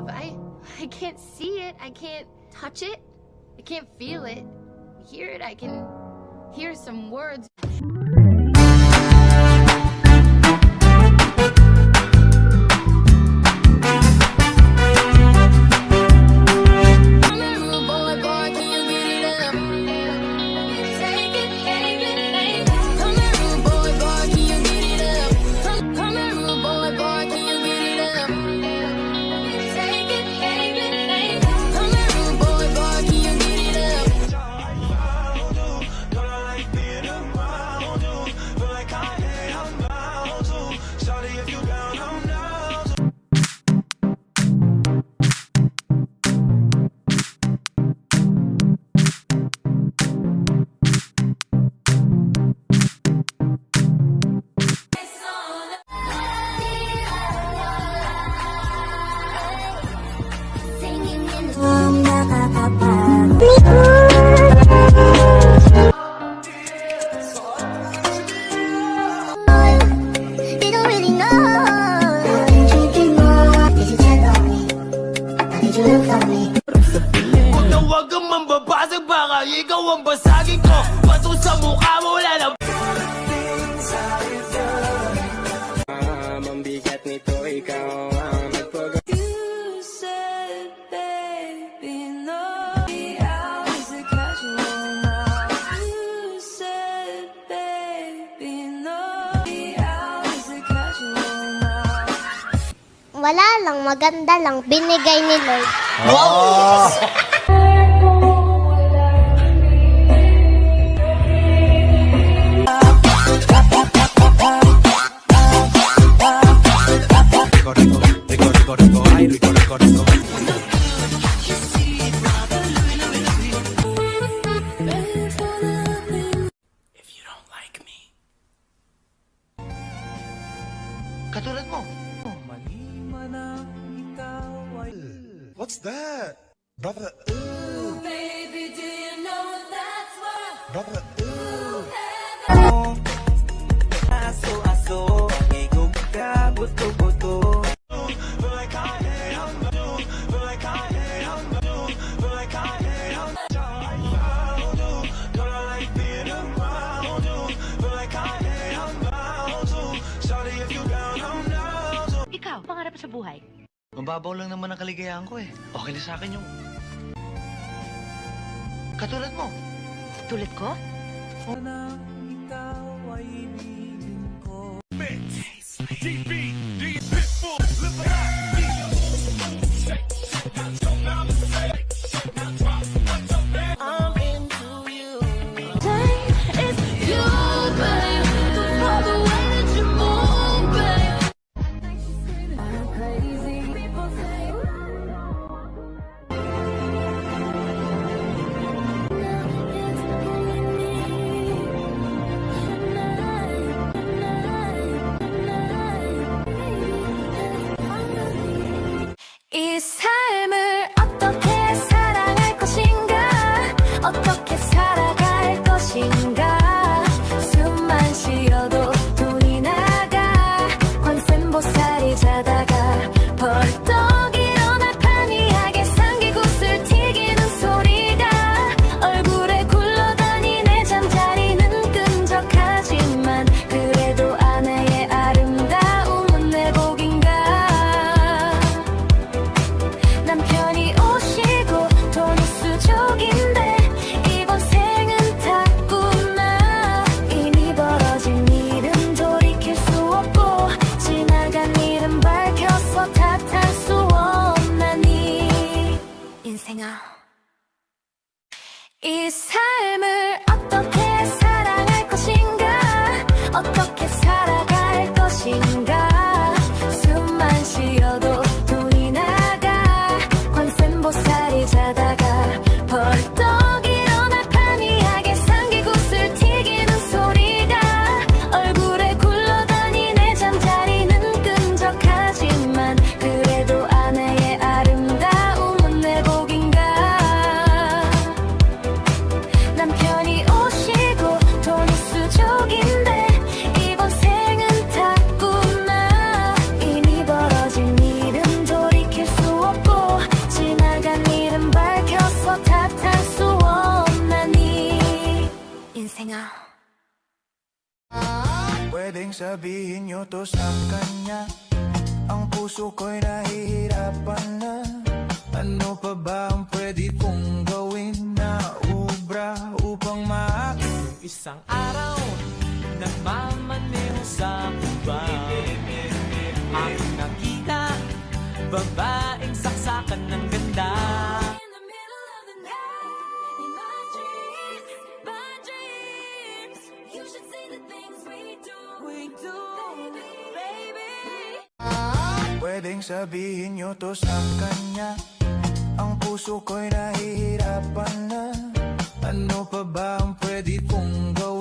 love. I can't see it. I can't touch it. I can't feel it. Hear it. I can hear some words. Huwag kang mambabasag, baka ikaw ang basagin ko. Bato sa mukha mo, wala na. Mambigat nito, ikaw ang nagpag... You said, baby, no. The hours are casual now. You said, baby, no. The hours are casual now. Wala lang, maganda lang, binigay ni Lord. Oh! If you don't like me. Katulad mo. What's that? Brother, Baby, do you know that's what? brother, Aso, igog ka, buto. Ikaw, pangarap sa buhay? Mababaw lang naman ang kaligayahan ko eh. Okay na sa akin yung... Katulad mo. Tulad ko? 이 삶을 어떻게 살아갈 것인가? 어떻게 살아갈 것인가? 숨만 쉬어도 돈이 나가. 관세음보살이 자다가 벌떡 일어나 판이하게 상기굿을 튀기는 소리가 얼굴에 굴러다니네. 잠자리는 끈적하지만 그래도 아내의 아름다움은 내 복인가? 남편이 오시고 돈이 수족인데 이번 생은 탔구나. 이미 벌어진 일은 돌이킬 수 없고 지나간 일은 밝혀서 탓할 수 없나니. 인생아, 이 삶을 어떻게 사랑할 것인가? 어떻게 살아갈 것인가? 숨만 쉬어도 돈이 나가. 관세음보살이 자다가 벌떡 일어나 판이하게 상기굿을 튀기는 소리가 얼굴에 굴러다니네. 잠자리는 끈적하지만 그래도 아내의 아름다움은 내 복인가? 남편이 오시고 돈이 수족인데 이번 생은 탔구나. Pwedeng sabihin nyo to sa kanya, ang puso ko'y nahihirapan na. Ano pa ba ang pwede kong gawin na ubra upang maakit? Isang araw, nagmamaneho sa kuba. Ang nakita, babaeng saksakan ng ganda. In the middle of the night, in my dreams, you should see the things we do, baby. Pwedeng sabihin nyo to sa kanya, ang puso ko'y nahihirapan na. Ano pa ba ang pwede kong gawin